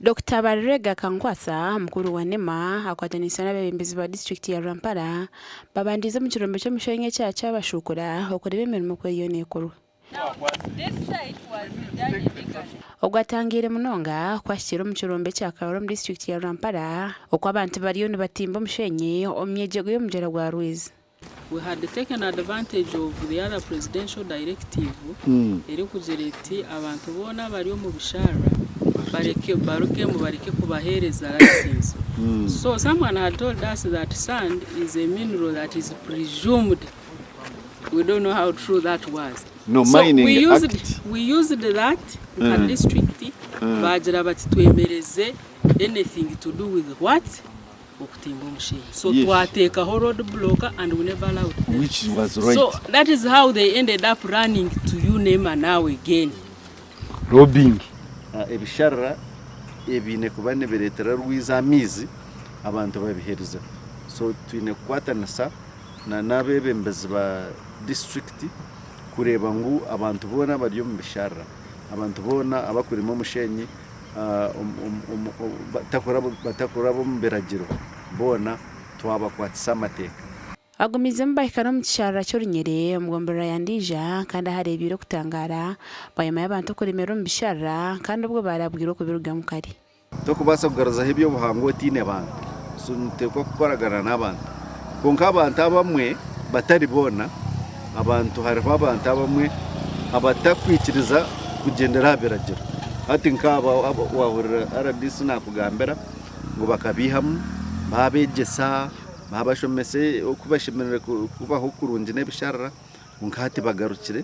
Dr. Barega Kankwasa mkuru wa NEMA akwatanisha n'abebembezi ba district ya Rampara babandiza mu kirombe cyo mushenye cyaca bashukura okorebe imirimo ko iyo nekuru ogwatangire munonga kwashira mu kirombe cya Karom district ya Rampara okwa abantu bariyo nibatimba mushenye omyejego yo mujera gwa Ruiz. We had taken advantage of the other presidential directive eri kujereti abantu bona bariyo mu bishara bareke kubahereza license. So someone had told us that sand is a mineral that is presumed. We don't know how true that was. No, so mining we used that in district bagira bati twemereze anything to do with what okutimba omushenyi. So twatekaho road blocker and we never allowed them. Which was right. So that is how they ended up running to UNEMA now again. Robbing. Ebishara ebine kubane beretera Rwiza amizi abantu babihereza. So twine kwatanasa na nabebembezi ba district kureba ngo abantu bona bariyo mu bishara, abantu bona abakurimo mushenyi batakora bo mberagiro bona twabakwatisa amateka. Agumize mbaikana mu kishara cyo Runyere mugombera yandija kandi harebire kutangara bayama y'abantu kurimero mu bishara kandi ubwo barabwira ko biruga mu kari to kubasa kugaruza hebyo buhango tine abantu sunte ko koragana n'abantu konka abantu abamwe batari bona abantu hariho abantu abamwe abatakwikiriza kugendera beragiro ati nkaba wahurira RDC nakugambera ngo bakabihamu babegesa babashomese okubashemerera kubaho kurunje n'ebishara nkati bagarukire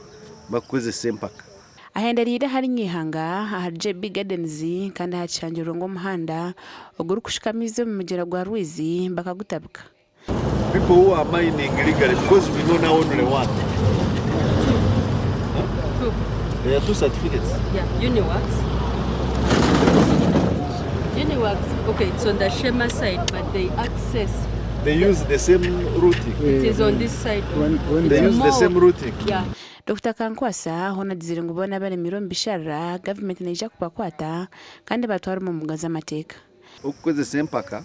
bakoze sempaka ahenderire hari nyihanga harje Big Gardens kandi hacangiro ngo muhanda oguru kushikamize mu mugera gwa Ruizi bakagutabika. People who are mining illegally, because we know now only one. Two. There are two certificates. Yeah, Uniworks. Okay, it's on the Shema side, but they access. They use the same routing. It is on this side. When they use the same routing. Yeah. Dr. Kankwasa hona dizire ngo bona bari miro mbishara government neja kubakwata kandi batwara mu mugaza amateka. Ukoze sempaka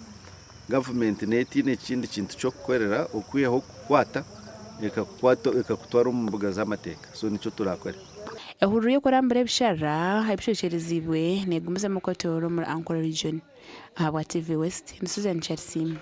government netine kindi kintu cyo kukorera ukuyeho kukwata ekakutwara mu mugaza amateka. So nico turakora. Ehuru yo kurambere bishara habishocherezibwe negumiza mu kotoro muri Ankara region. Aha TV West ni Susan Charsim.